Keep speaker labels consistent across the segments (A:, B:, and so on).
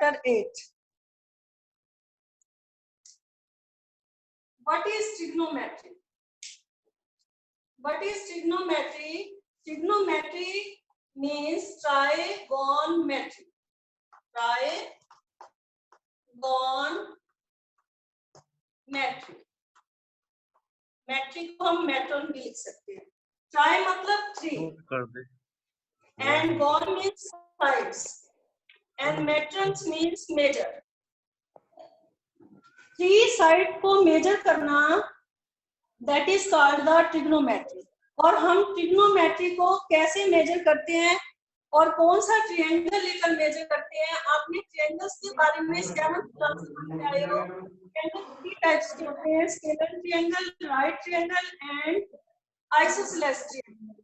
A: chapter 8. What is trigonometry? What is trigonometry? Trigonometry means trigonometry. Trigonometry. Metric को हम metron भी लिख सकते हैं. ट्राई मतलब three, and gon means sides, and metrons means measure. Three side को measure करना, that is called the trigonometry. और हम ट्रिग्नोमेट्री को कैसे मेजर करते हैं और कौन सा ट्रायंगल लेकर मेजर करते हैं? आपने ट्रायंगल्स के बारे में 7th क्लास में आए हो. ट्रायंगल 3 टाइप्स के होते हैं, scalar triangle, right triangle and isosceles triangle.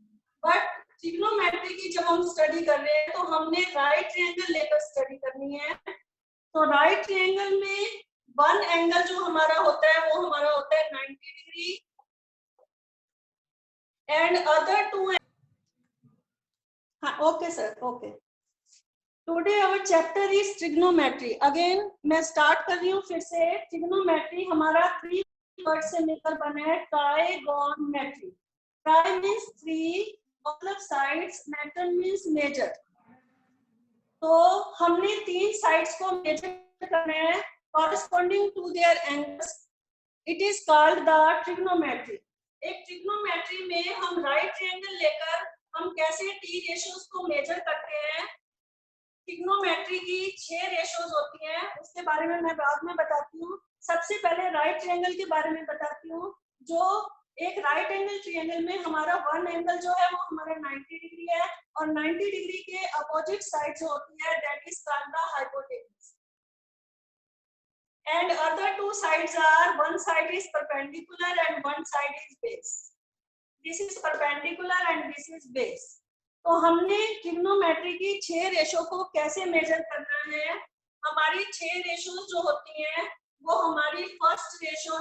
A: But trigonometry की जब हम स्टडी कर रहे हैं तो हमने राइट ट्रायंगल लेकर स्टडी करनी है. तो राइट ट्रायंगल में वन एंगल जो हमारा होता है वो हमारा होता है 90 degree, and other two. Okay sir, okay. Today our chapter is trigonometry. Again मैं स्टार्ट कर रही हूँ फिर से. ट्रिग्नोमेट्री हमारा 3 वर्ड से मिलकर बना है, ट्राइगोनमेट्री. ट्राई मीन्स 3, मतलब साइड्स, मेटर मीन्स मेजर. तो हमने 3 साइड्स को मेजर करना है corresponding to their angles. It is called the trigonometry. एक ट्रिग्नोमेट्री में हम राइट ट्रायंगल लेकर हम कैसे टी रेशियोज को मेजर करते हैं. ट्रिग्नोमेट्री की 6 रेशियोज होती हैं, उसके बारे में मैं बाद में बताती हूँ. सबसे पहले राइट ट्रायंगल के बारे में बताती हूँ. जो एक राइट एंगल ट्रायंगल में हमारा वन एंगल जो है वो हमारा 90 डिग्री है, और 90 डिग्री के अपोजिट साइड जो होती है that is called the hypotenuse. And other 2 sides are, one side is perpendicular and one side is base. This is perpendicular and this is base. तो हमने ट्रिग्नोमेट्री की 6 रेशो को कैसे मेजर करना है. हमारी 6 रेशो जो होती हैं वो हमारी फर्स्ट रेशो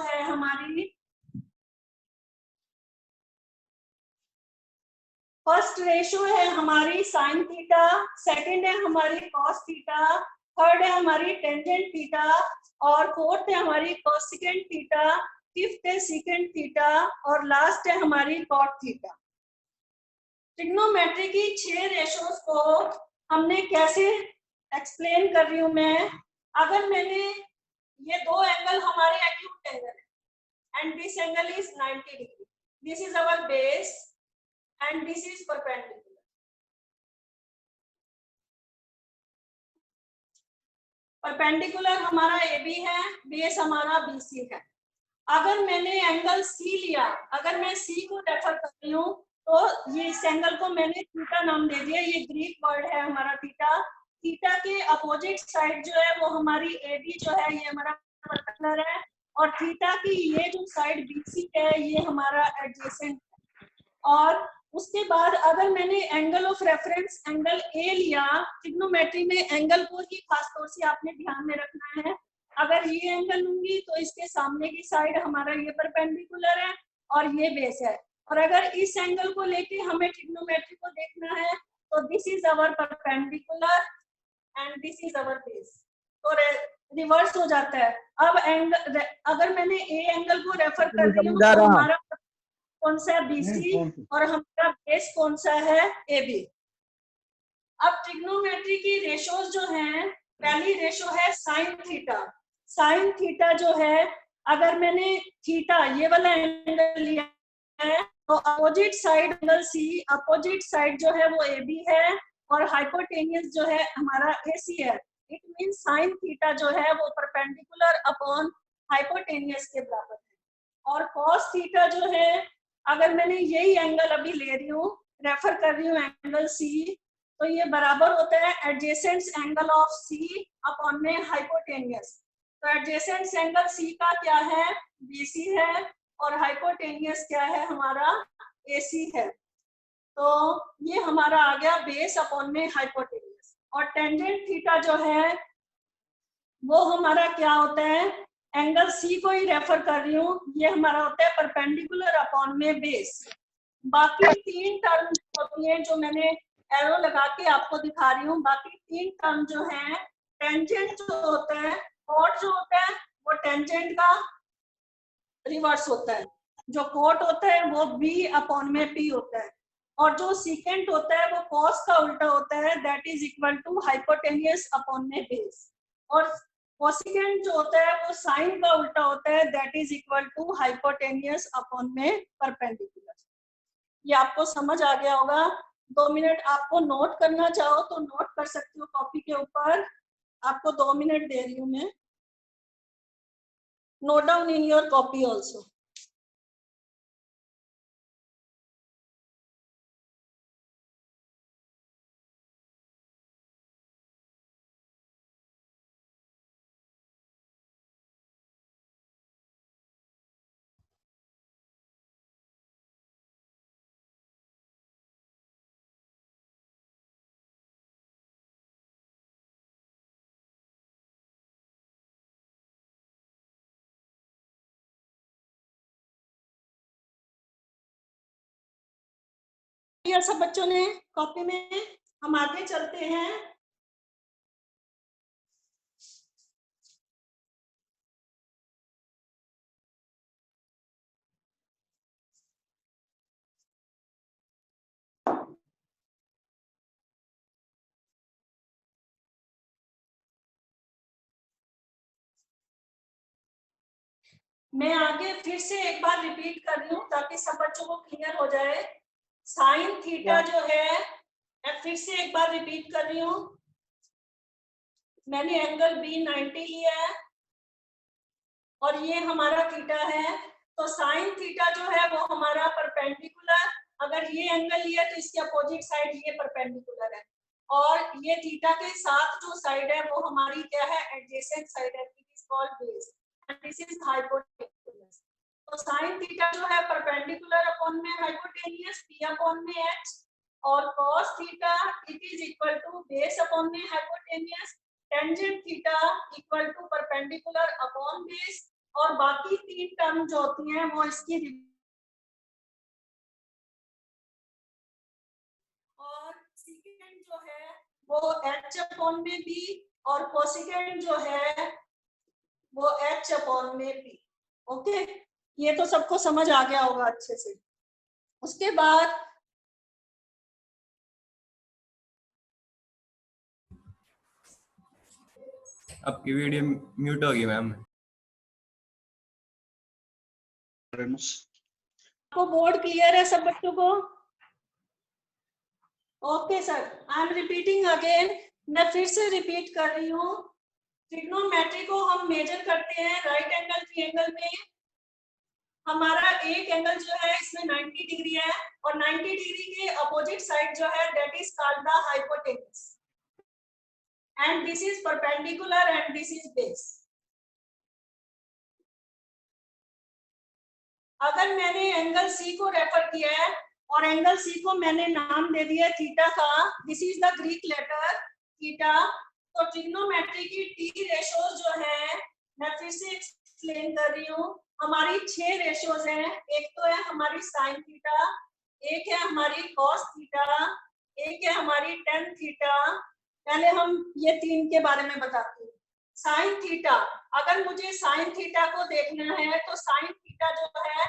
A: है हमारी साइन थीटा, सेकंड है हमारी कॉस थीटा, थर्ड है हमारी टेंजेंट थीटा, और फोर्थ है हमारी कोसेकेंट थीटा, फिफ्थ है सेकेंट थीटा, और लास्ट है हमारी कॉट थीटा. ट्रिग्नोमेट्री की 6 रेशोज को हमने कैसे एक्सप्लेन कर रही हूं मैं. अगर मैंने ये 2 एंगल हमारे एक्यूट एंगल है, and this angle is 90 degree, this is our base and this is perpendicular. Perpendicular हमारा AB है, बेस हमारा BC है. अगर मैंने एंगल C लिया, अगर मैं C को रेफर कर रही हूँ तो ये इस एंगल को मैंने थीटा नाम दे दिया. ये ग्रीक वर्ड है हमारा थीटा. थीटा के अपोजिट साइड जो है वो हमारी AB जो है ये हमारा परपेंडिकुलर है, और थीटा की ये जो साइड BC है ये हमारा एडजेसेंट है. और उसके बाद अगर मैंने angle of reference angle A लिया, ट्रिग्नोमेट्री में एंगल को ही खास तौर से आपने ध्यान में रखना है. अगर ये एंगल लूंगी तो इसके सामने की साइड हमारा ये परपेंडिकुलर है और ये बेस है. और अगर इस एंगल को लेके हमें ट्रिग्नोमेट्री को देखना है तो this is our perpendicular and this is our base. तो रिवर्स हो जाता है. अब एंगल अगर मैंने A एंगल को रेफर कर रही हूँ तो हमारा कौन सा है BC, और हमारा बेस कौन सा है AB. अब ट्रिग्नोमेट्री की रेशोज जो हैं, पहली रेशो है साइन थीटा. साइन थीटा जो है, अगर मैंने थीटा ये वाला एंगल लिया है तो opposite side angle C, opposite side जो है वो AB है, और हाइपोटेनियस जो है हमारा AC है. इट मीन साइन थीटा जो है वो परपेंडिकुलर अपॉन हाइपोटेनियस के बराबर है. और कॉस थीटा जो है, अगर मैंने यही एंगल अभी ले रही हूँ, रेफर कर रही हूँ एंगल C, तो ये बराबर होता है adjacent angle of C upon में हाइपोटेनियस. तो एडजेसेंट एंगल C का क्या है, BC है, और हाइपोटेनियस क्या है हमारा AC है. तो ये हमारा आ गया बेस अपॉन में हाइपोटेनियस. और टेंजेंट थीटा जो है वो हमारा क्या होता है, एंगल C को ही रेफर कर रही हूँ, ये हमारा होता है परपेंडिकुलर अपॉन में बेस. बाकी 3 टर्म होती हैं जो मैंने एरो लगा के आपको दिखा रही हूँ. बाकी 3 टर्म जो हैं टेंजेंट जो होता है, कॉट जो होता है वो टेंजेंट का रिवर्स होता है, जो कॉट होता है वो बी अपॉन में पी होता है, और जो सीकेंट होता है वो कॉस का उल्टा होता है, that is equal to hypotenuse upon में बेस, और कोसिकेंट जो होता है वो साइन का उल्टा होता है, that is equal to hypotenuse upon में परपेंडिकुलर। ये आपको समझ आ गया होगा। 2 मिनट आपको नोट करना चाहो तो नोट कर सकते हो कॉपी के ऊपर, आपको 2 मिनट दे रही हूँ मैं। Note down in your copy also. ये सब बच्चों ने कॉपी में, हम आगे चलते हैं। मैं आगे फिर से एक बार रिपीट कर रही हूँ ताकि सब बच्चों को क्लियर हो जाए। साइन थीटा जो है, मैं फिर से एक बार रिपीट कर रही हूँ। मैंने एंगल बी 90 लिया है और ये हमारा थीटा है, तो साइन थीटा जो है वो हमारा परपेंडिकुलर, अगर ये एंगल लिया तो इसके अपोजिट साइड ये परपेंडिकुलर है, और ये थीटा के साथ जो साइड है वो हमारी क्या है, एडजेसेंट साइड है, it is called base and this is hypotenuse. तो साइन थीटा जो है परपेंडिकुलर अपॉन में हाइपोटेन्यूस पी अपॉन में एच, और cos theta it is equal to base upon में hypotenuse, tangent theta equal to perpendicular upon base, और बाकी 3 term जो होती हैं वो इसकी, और सीकेंट जो है वो h अपॉन में b, और कोसिकेंट जो है वो h अपॉन में p। ओके, ये तो सबको समझ आ गया होगा अच्छे से। उसके बाद
B: आपकी वीडियो म्यूट होगी मैम।
A: आपको बोर्ड क्लियर है सब बच्चों को? Okay sir, I am repeating again, मैं फिर से रिपीट कर रही हूँ। ट्रिग्नोमेट्री को हम मेजर करते हैं राइट एंगल ट्रायंगल में। हमारा एक एंगल जो है इसमें 90 डिग्री है, और 90 डिग्री के अपोजिट साइड जो है that is called the hypotenuse, and this is perpendicular and this is base. अगर मैंने एंगल सी को रेफर किया है और एंगल सी को मैंने नाम दे दिया थीटा का, this is the Greek letter theta, तो ट्रिग्नोमेट्री की टी रेशोज जो है, मैं फिर से एक्सप्लेन कर रही हूँ, हमारी 6 रेशोज हैं। एक तो है हमारी साइन थीटा, एक है हमारी कॉस थीटा, एक है हमारी टेन थीटा। पहले हम ये 3 के बारे में बताते हैं। साइन थीटा, अगर मुझे साइन थीटा को देखना है तो साइन थीटा जो है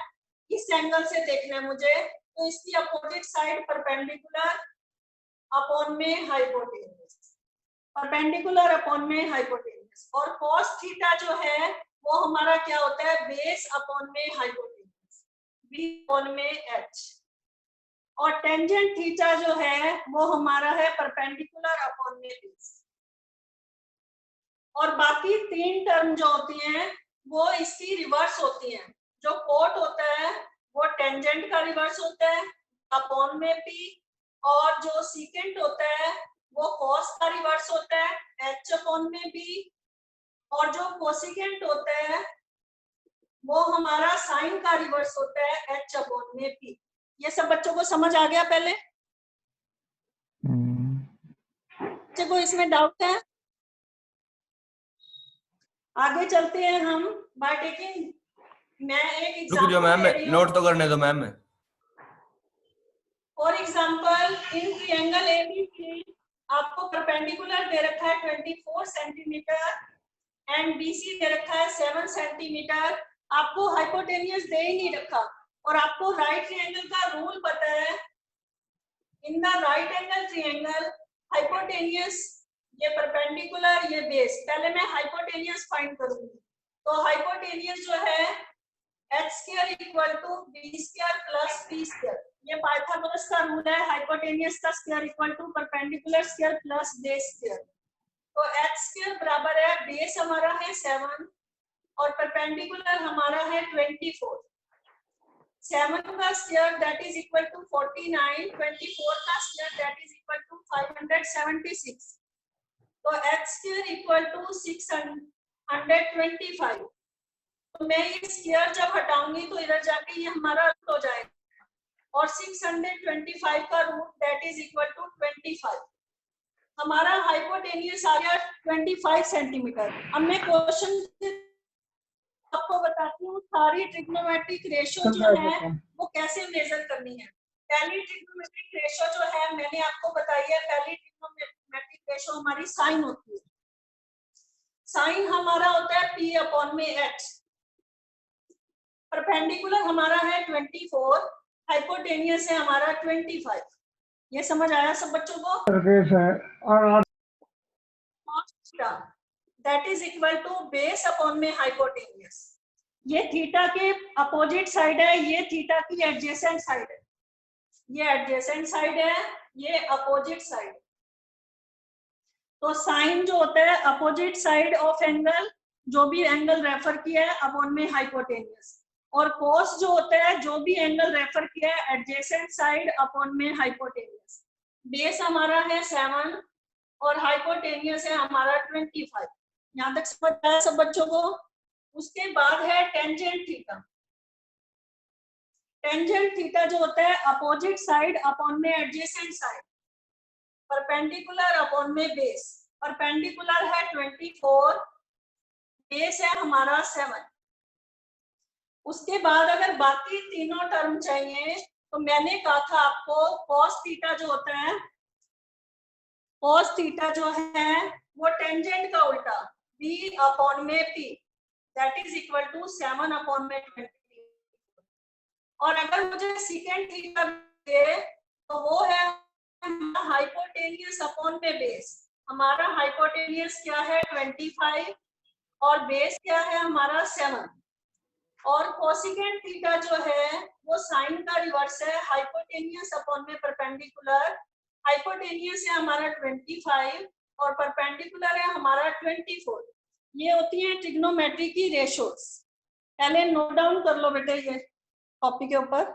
A: इस एंगल से देखना है मुझे, तो इसकी अपोजिट साइड परपेंडिकुलर अपॉन में हाइपोटेन्यूस, परपेंडिकुलर अपॉन में हाइपोटेन्यूस, और cos थीटा जो है वो हमारा क्या होता है, बेस अपॉन में हाइपोटेन्यूस, b अपॉन में h, और टेंजेंट थीटा जो है वो हमारा है परपेंडिकुलर अपॉन में बेस। और बाकी 3 टर्म जो होती हैं वो इसकी रिवर्स होती हैं। जो कोट होता है वो टेंजेंट का रिवर्स होता है अपॉन में p, और जो सीकेंट होता है वो कॉस का रिवर्स होता है h अपॉन में b, और जो कोसिकेंट होता है वो हमारा साइन का रिवर्स होता है h अपॉन में p। ये सब बच्चों को समझ आ गया? पहले बच्चे को इसमें डाउट है? आगे चलते हैं हम बाय टेकिंग, मैं एक
B: रुक जाओ मैम,
A: एग्जांपल
B: नोट तो करने दो ma'am.
A: For example in triangle ABC आपको परपेंडिकुलर दे रखा है 24 सेंटीमीटर एंड बीसी दे रखा है 7 सेंटीमीटर। आपको हाइपोटेनियस दे ही नहीं रखा और आपको राइट ट्रायंगल का रूल पता है। In the right angle triangle hypotenuse, ये परपेंडिकुलर, ये बेस। पहले मैं हाइपोटेनियस फाइंड करूंगी। तो हाइपोटेनियस जो है h square equal to b square plus p square, ये पाइथागोरस का रूल है। हाइपोटेनियस का square equal to perpendicular square plus base square. तो h स्क्वायर बराबर है, बेस हमारा है 7 और परपेंडिकुलर हमारा है 24। 7 का square that is equal to 49, 24 का square that is equal to 576। तो h स्क्वायर इक्वल टू 625। तो मैं ये स्क्वायर जब हटाऊंगी तो इधर जाके ये हमारा रूट हो जाएगा और 625 का root that is equal to 25। हमारा हाइपोटेनियस आ गया 25 सेंटीमीटर। अब मैं क्वेश्चन आपको बताती हूँ सारी ट्रिग्नोमेट्रिक रेशियो जो है वो कैसे मेजर करनी है। पहली ट्रिग्नोमेट्रिक रेशियो जो है मैंने आपको बताई है। पहली ट्रिग्नोमेट्रिक रेशियो हमारी साइन होती है। साइन हमारा होता है p अपॉन में h। परपेंडिकुलर हमारा है 24, हाइपोटेनियस है हमारा 25। ये समझ आया सब बच्चों को? That is equal to base upon में हाइपोटेनियस। ये थीटा के अपोजिट साइड है, ये थीटा की एडजेसेंट साइड है। ये एडजेसेंट साइड है, ये अपोजिट साइड। तो साइन जो होता है अपोजिट साइड ऑफ एंगल, जो भी एंगल रेफर किया है अपॉन में हाइपोटेनियस। और कोस जो होता है जो भी एंगल रेफर किया है एडजेसेंट साइड अपॉन में हाइपोटेनियस। बेस हमारा है 7 और हाइपोटेनियस है हमारा 25। यहाँ तक समझ आया सब बच्चों को? उसके बाद है टेंजेंट थीटा। टेंजेंट थीटा जो होता है अपोजिट साइड अपॉन में एडजेसेंट साइड, परपेंडिकुलर अपॉन में बेस। परपेंडिकुलर है 24, बेस है हमारा 7। उसके बाद अगर बाकी तीनों टर्म चाहिए तो मैंने कहा था आपको cos थीटा जो होता है, cos थीटा जो है वो टेंजेंट का उल्टा b अपॉन में p that is equal to 7 upon में 20। और अगर मुझे सेकेंड थीटा दे तो वो है हाइपोटेनियस अपॉन में बेस। हमारा हाइपोटेनियस क्या है 25 और बेस क्या है हमारा 7। और कोसिकेंट थीटा जो है वो साइन का रिवर्स है, हाइपोटेनियस अपॉन में परपेंडिकुलर। हाइपोटेनियस है हमारा 25 और परपेंडिकुलर है हमारा 24। ये होती है ट्रिग्नोमेट्री की रेशियोज। पहले नोट डाउन कर लो बेटे ये कॉपी के ऊपर।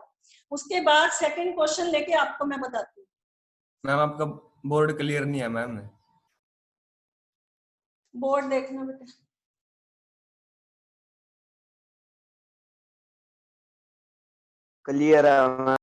A: उसके बाद सेकंड क्वेश्चन लेके आपको मैं बताती हूँ।
B: मैम आपका बोर्ड क्लियर नहीं है मैम।
A: बोर्ड देखना बेटा।
C: क्लियर है।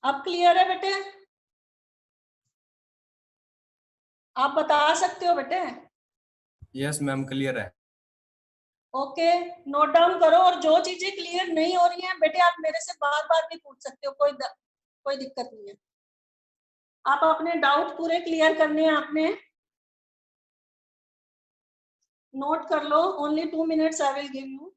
A: अब क्लियर है बेटे? आप बता सकते हो बेटे?
B: यस मैम क्लियर है।
A: ओके, नोट डाउन करो। और जो चीजें क्लियर नहीं हो रही हैं बेटे आप मेरे से बार बार भी पूछ सकते हो, कोई दिक्कत नहीं है। आप अपने डाउट पूरे क्लियर करने हैं आपने। नोट कर लो। Only 2 minutes I will give you.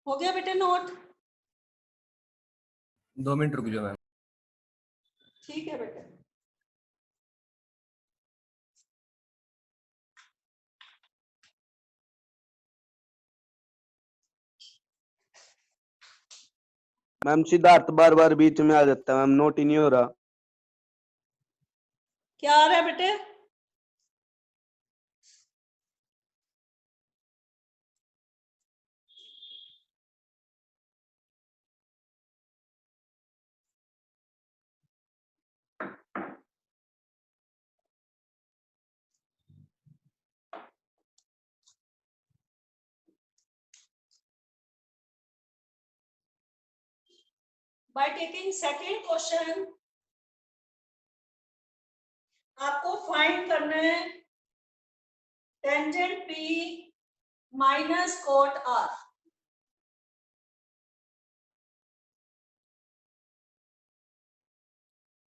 A: हो गया बेटे नोट?
B: 2 मिनट रुक जाओ मैम।
A: ठीक है बेटे।
C: मैम सिद्धार्थ बार बार बीच में आ जाता है मैम, नोट ही नहीं हो रहा।
A: क्या आ रहा है बेटे? बाय टेकिंग सेकेंड क्वेश्चन आपको फाइंड करना है tangent P minus cot R।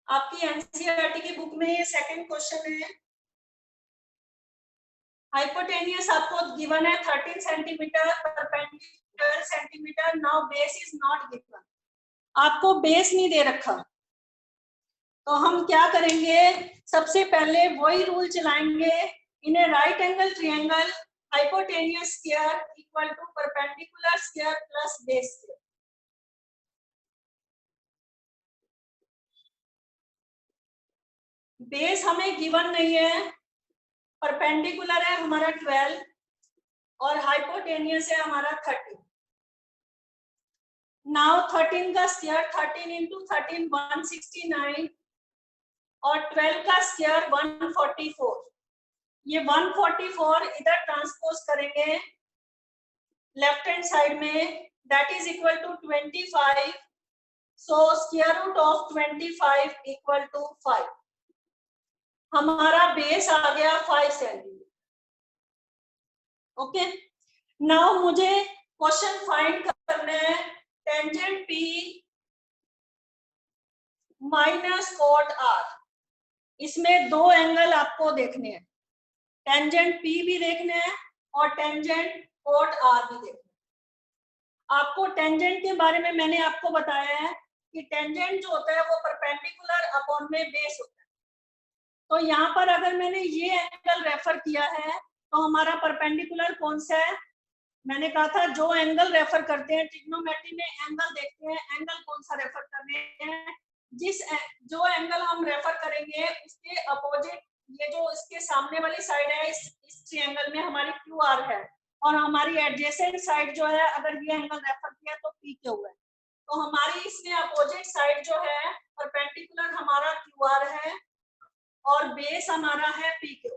A: आपकी एनसीईआरटी की बुक में ये सेकंड क्वेश्चन है। हाइपोटेनियस आपको गिवन है 13 centimetre, perpendicular 12 centimetre. Now base is not given, आपको बेस नहीं दे रखा। तो हम क्या करेंगे, सबसे पहले वही रूल चलाएंगे, in a right angle triangle hypotenuse square equal to perpendicular square plus base square. Base हमें गिवन नहीं है, परपेंडिकुलर है हमारा 12 और हाइपोटेनियस है हमारा 30। नाउ 13 का स्क्वायर 13 इंटू 13 169 और 12 का स्क्वायर 144। ये 144 इधर ट्रांसपोज करेंगे लेफ्ट हैंड साइड में, that is equal to 25। So square root of 25 equal to 5। हमारा बेस आ गया 5 सेंटीमीटर। ओके, नाउ मुझे क्वेश्चन फाइंड करना है tangent P minus cot R। इसमें दो एंगल आपको देखने हैं, टेंजेंट P भी देखना है और टेंजेंट कोट R भी देखना है। आपको टेंजेंट के बारे में मैंने आपको बताया है कि टेंजेंट जो होता है वो परपेंडिकुलर अपॉन में बेस होता है। तो यहाँ पर अगर मैंने ये एंगल रेफर किया है तो हमारा परपेंडिकुलर कौन सा है, मैंने कहा था जो एंगल रेफर करते हैं ट्रिग्नोमेट्री में एंगल देखते हैं, एंगल कौन सा रेफर कर रहे हैं, जो एंगल हम रेफर करेंगे उसके अपोजिट, ये जो इसके सामने वाली साइड है इस ट्रायंगल में हमारी QR है और हमारी एडजेसेंट साइड जो है अगर ये एंगल रेफर किया तो PQ है। तो हमारी इसमें अपोजिट साइड जो है परपेंडिकुलर हमारा QR है और बेस हमारा है PQ।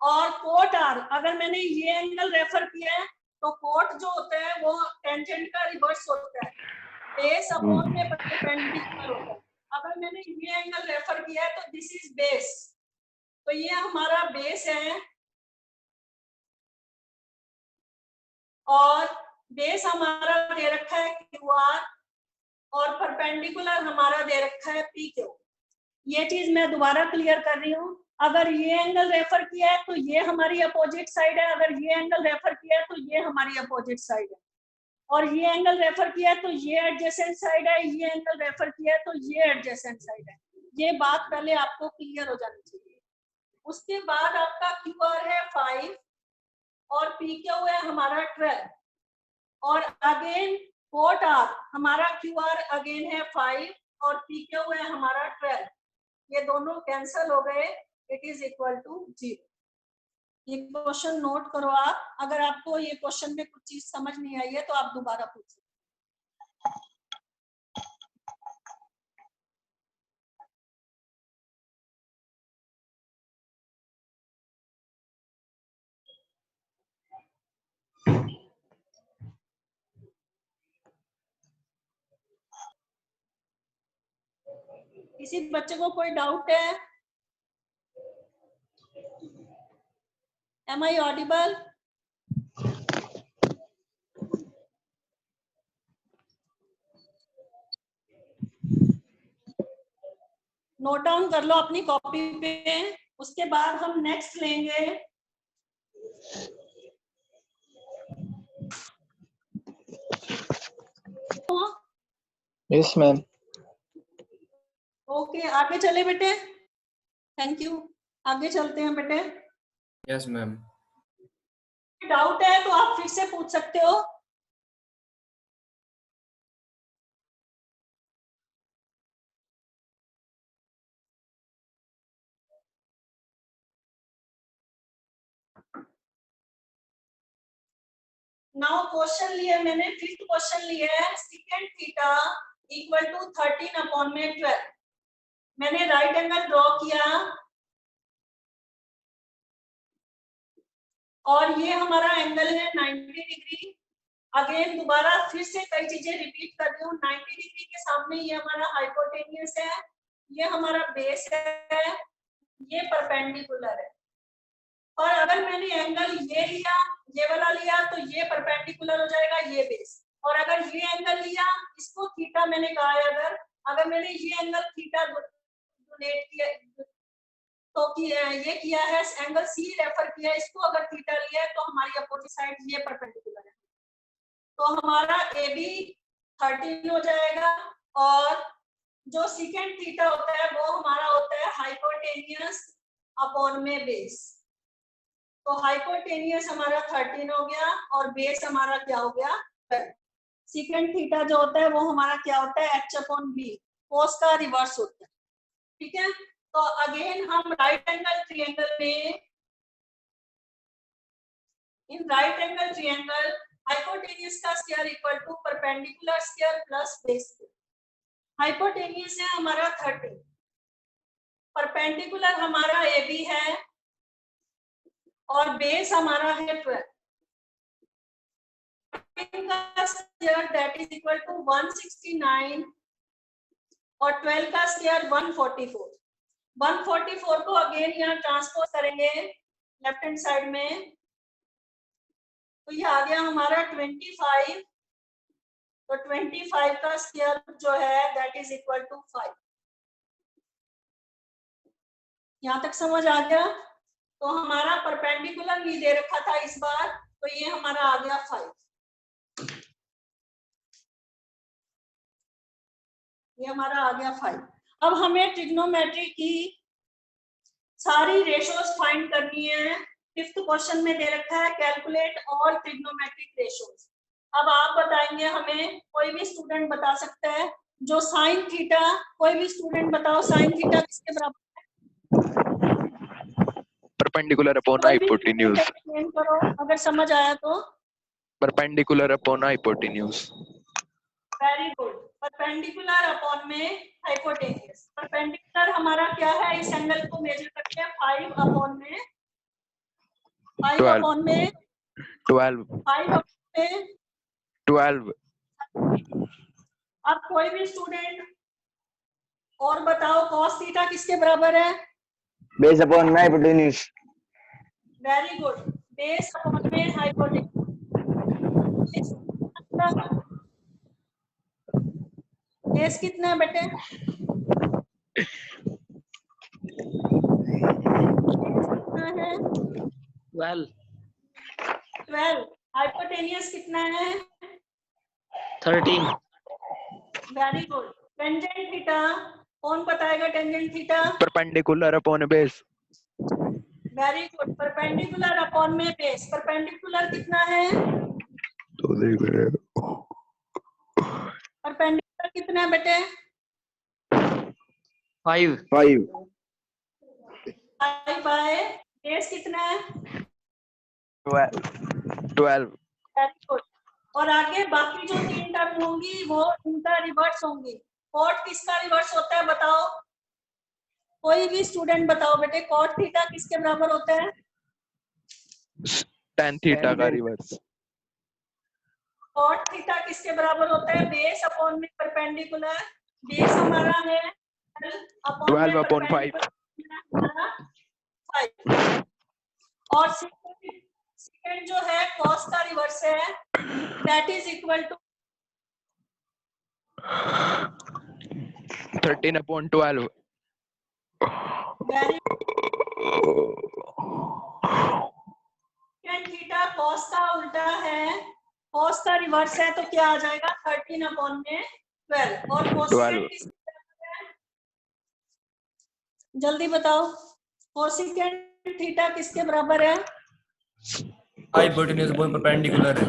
A: और कोट R अगर मैंने ये एंगल रेफर किया है तो कोट जो होता है वो टेंजेंट का रिवर्स होता है, बेस अपॉन में परपेंडिकुलर होता है। अगर मैंने ये एंगल रेफर किया है तो दिस इज बेस, तो ये हमारा बेस है और बेस हमारा दे रखा है QR और परपेंडिकुलर हमारा दे रखा है PQ। ये चीज मैं दोबारा क्लियर कर रही हूँ, अगर ये एंगल रेफर किया है तो ये हमारी अपोजिट साइड है, अगर ये एंगल रेफर किया है तो ये हमारी अपोजिट साइड है, और ये एंगल रेफर किया है तो ये एडजेसेंट साइड है, ये एंगल रेफर किया है तो ये एडजेसेंट साइड है। ये बात पहले आपको क्लियर हो जानी चाहिए। उसके बाद आपका QR है 5 और PQ है हमारा 12 और अगेन कोट R हमारा QR अगेन है 5 और PQ है हमारा 12। ये दोनों कैंसल हो गए, इट इज इक्वल टू 0। ये क्वेश्चन नोट करो आप, अगर आपको ये क्वेश्चन में कुछ चीज समझ नहीं आई है तो आप दोबारा पूछो। किसी बच्चे को कोई डाउट है? Am I audible? Note down कर लो अपनी कॉपी पे, उसके बाद हम नेक्स्ट लेंगे
D: यस मैम।
A: ओके, आगे चले बेटे, थैंक यू। आगे चलते हैं बेटे।
B: Yes ma'am.
A: डाउट है तो आप फिर से पूछ सकते हो। नाउ क्वेश्चन लिया मैंने, फिफ्थ क्वेश्चन लिया है second theta equal to 13 upon में 12। मैंने राइट एंगल ड्रॉ किया और ये हमारा एंगल है 90 डिग्री अगेन दोबारा फिर से कई चीजें रिपीट कर रही हूँ। 90 डिग्री के सामने ये हमारा हाइपोटेनियस है, ये हमारा बेस है, ये परपेंडिकुलर है। और अगर मैंने एंगल ये लिया, ये वाला लिया, तो ये परपेंडिकुलर हो जाएगा, ये बेस। और अगर ये एंगल लिया, इसको थीटा मैंने कहा है, अगर मैंने ये एंगल थीटा डोनेट किया तो ये किया है, एंगल सी रेफर किया है, इसको अगर थीटा लिया है तो हमारी अपोजिट साइड ये परपेंडिकुलर है, तो हमारा ए बी 13 हो जाएगा। और जो सेकेंड थीटा होता है वो हमारा होता है हाइपोटेनियस अपॉन में बेस। तो हाइपोटेनियस हमारा 13 हो गया और बेस हमारा क्या हो गया 12। सेकेंड थीटा जो होता है वो हमारा क्या होता है एच अपॉन बी, कोस का रिवर्स होता है। ठीक है, तो अगेन हम राइट एंगल ट्रायंगल में, in right angle triangle hypotenuse का square equal to perpendicular square plus base square. Hypotenuse है हमारा 13, परपेंडिकुलर हमारा ए बी है और बेस हमारा है 12। का square that is equal to 169 और 12 का स्क्वायर 144। 144 को अगेन यहाँ ट्रांसपोज करेंगे लेफ्ट हैंड साइड में, तो ये आ गया हमारा 25। तो 25 का स्क्वायर जो है दैट इज इक्वल टू 5। यहाँ तक समझ आ गया? तो हमारा परपेंडिकुलर नहीं दे रखा था इस बार, तो ये हमारा आ गया 5। ये हमारा आ गया 5। अब हमें ट्रिग्नोमेट्री की सारी रेशोज फाइंड करनी है। 5th क्वेश्चन में दे रखा है कैलकुलेट ऑल ट्रिग्नोमेट्रिक रेशोज। अब आप बताएंगे हमें, कोई भी स्टूडेंट बता सकता है, जो साइन थीटा, कोई भी स्टूडेंट बताओ साइन थीटा किसके बराबर है?
D: Perpendicular upon hypotenuse.
A: एक्सप्लेन करो अगर समझ आया तो।
D: Perpendicular upon hypotenuse.
A: Very good. Perpendicular upon में हाइपोटेनियस। परपेंडिकुलर हमारा क्या है, इस एंगल को मेजर करते हैं 5 अपॉन में 5 अपॉन में
D: 12
A: 5 अपॉन में
D: 12।
A: अब कोई भी स्टूडेंट और बताओ cos थीटा किसके बराबर है?
C: Base upon hypotenuse.
A: Very good, base upon में हाइपोटेन्यूज। बेस कितना है बेटे? 12। हाइपोटेनियस कितना है?
E: 13।
A: Very good. टेंजेंट थीटा कौन बताएगा? Tangent theta
D: perpendicular upon base.
A: Very good. Perpendicular upon में बेस। परपेंडिकुलर कितना है? परपेंडिकुलर कितना है बेटे?
E: 5।
C: 5
A: बाय बेस कितना है?
D: 12।
A: Very good. और आगे बाकी जो 3 टर्म होंगी वो इनका रिवर्स होंगी। कॉट किसका रिवर्स होता है बताओ? कोई भी स्टूडेंट बताओ बेटे, कॉट थीटा किसके बराबर होता है?
D: tan थीटा का रिवर्स।
A: कॉट थीटा किसके बराबर होता है? बेस अपॉन में परपेंडिकुलर। बेस हमारा है
D: 12 अपॉन 5।
A: 5 और सेकंड जो है cos का रिवर्स है, that is equal to
D: 13 upon 12।
A: Very theta cos का उल्टा है, cos का रिवर्स है, तो क्या आ जाएगा 13 अपॉन में 12। और कोसेकेंट किसके बराबर है? जल्दी बताओ, कोसेकेंट थीटा किसके बराबर है?
B: हाइपोटेन्यूज अपॉन परपेंडिकुलर है।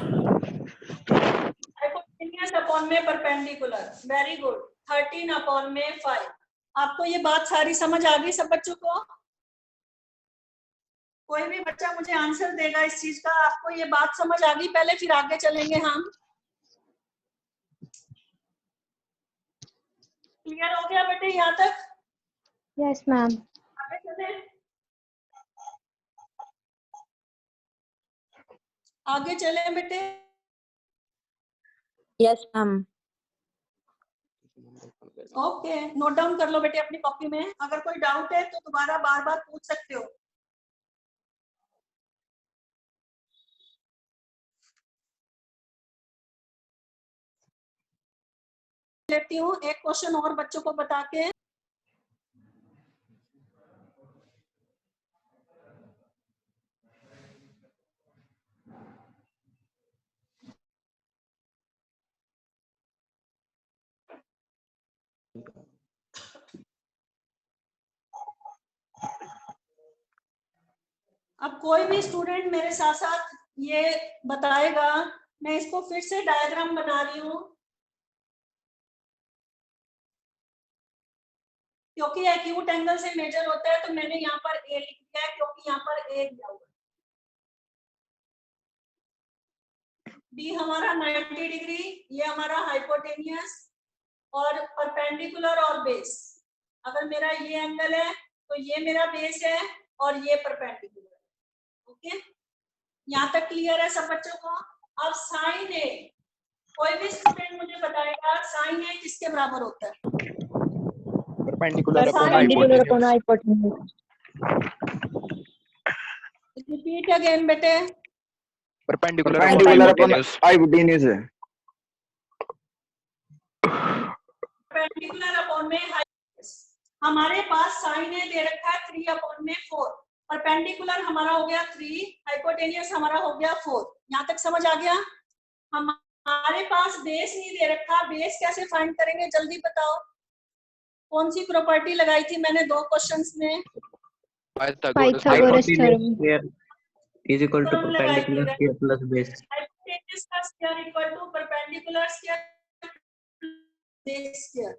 A: हाइपोटेनियस अपॉन में परपेंडिकुलर। Very good. 13 अपॉन में 5। आपको ये बात सारी समझ आ गई सब बच्चों को? कोई भी बच्चा मुझे आंसर देगा इस चीज का, आपको ये बात समझ आ गई पहले, फिर आगे चलेंगे हम। क्लियर हो गया बेटे यहाँ तक?
F: Yes ma'am.
A: आगे चले, आगे चले बेटे।
F: Yes, ma'am.
A: Okay, note down कर लो बेटे अपनी कॉपी में। अगर कोई डाउट है तो दोबारा बार बार पूछ सकते हो। लेती हूँ एक क्वेश्चन और बच्चों को बता के। अब कोई भी स्टूडेंट मेरे साथ साथ ये बताएगा, मैं इसको फिर से डायग्राम बना रही हूँ क्योंकि एक्यूट एंगल से मेजर होता है, तो मैंने यहाँ पर ए लिख दिया है क्योंकि यहाँ पर ए दिया हुआ है। बी हमारा 90 डिग्री, ये हमारा हाइपोटेनियस और परपेंडिकुलर और बेस। अगर मेरा ये एंगल है तो ये मेरा बेस है और ये परपेंडिकुलर है। ओके, यहाँ तक क्लियर है सब बच्चों को? अब साइन ए, कोई भी स्टूडेंट मुझे बताएगा साइन ए किसके बराबर होता है?
D: Perpendicular upon
F: Perpendicular
D: hypotenuse.
F: upon hypotenuse.
A: Repeat again बेटे।
D: Perpendicular upon
C: Perpendicular upon
D: hypotenuse.
C: hypotenuse है।
A: परपेंडिकुलर अपॉन में हाइपोटेन्यूज। हमारे पास साइन ए दे रखा है 3 अपॉन में 4। परपेंडिकुलर हमारा हो गया 3, हाइपोटेन्यूज हमारा हो गया 4। यहाँ तक समझ आ गया? हमारे पास बेस नहीं दे रखा, बेस कैसे फाइंड करेंगे जल्दी बताओ। कौन सी प्रॉपर्टी लगाई थी मैंने 2 क्वेश्चंस में?
D: Pythagoras
F: Pythagoras
D: theorem.
F: theorem.
E: Square is equal to perpendicular square plus base.
A: Hypotenuse का square equal to perpendicular square base square.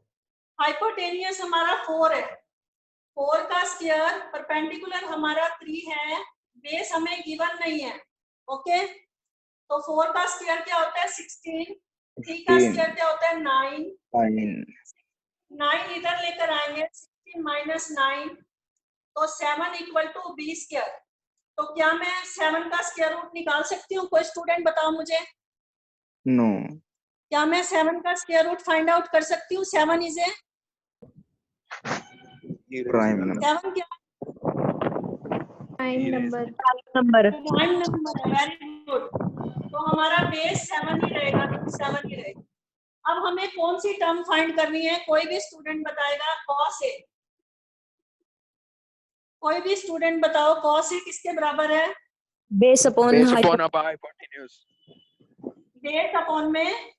A: Hypotenuse हमारा 4 है, 4 का स्क्वायर, परपेंडिकुलर हमारा 3 है, बेस हमें गिवन नहीं है। ओके, तो 4 का स्क्वायर क्या होता है 16, 3 का स्क्वायर क्या होता है 9, 9 इधर लेकर आएंगे 16 माइनस 9 तो 7 इक्वल टू बी स्क्वायर। तो क्या मैं 7 का स्क्वायर रूट निकाल सकती हूँ? कोई स्टूडेंट बताओ मुझे।
C: नो।
A: क्या मैं 7 का स्क्वायर रूट फाइंड आउट कर सकती हूँ? 7 इज ए
C: प्राइम नंबर।
A: 7 क्या
F: Prime number.
A: प्राइम नंबर है। Very good. तो हमारा बेस 7 ही रहेगा, तो 7 ही रहेगा। अब हमें कौन सी टर्म फाइंड करनी है? कोई भी स्टूडेंट बताएगा कॉस ए। कोई भी स्टूडेंट बताओ कॉस ए किसके बराबर है?
F: Base upon
D: Base upon
F: hypotenuse.
D: hypotenuse.
A: Base upon में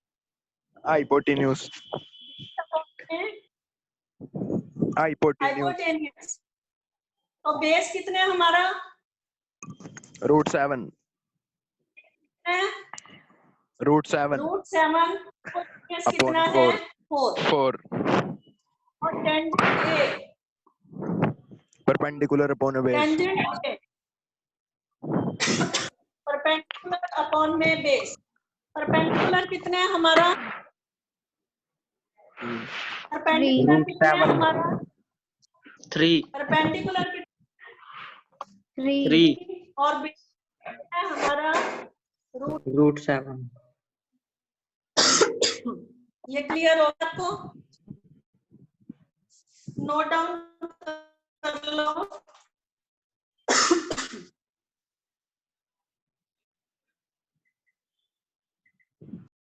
D: Hypotenuse. Hypotenuse.
A: हाइपोटेन्यूज। तो बेस कितने हमारा?
D: Root 7. Root 7
A: रूट 7
D: upon
A: कितना है
D: 4.
A: 4
D: 4.
A: और tangent A,
D: Perpendicular upon a base.
A: Tangent A perpendicular upon में बेस। परपेंडिकुलर कितने है हमारा? परपेंडिकुलर
E: Root
A: कितने है
E: 7.
A: हमारा?
E: 3.
A: परपेंडिकुलर
E: 3.
A: और बेस है हमारा
E: Root 7.
A: ये क्लियर हो आपको? नोट डाउन कर लो।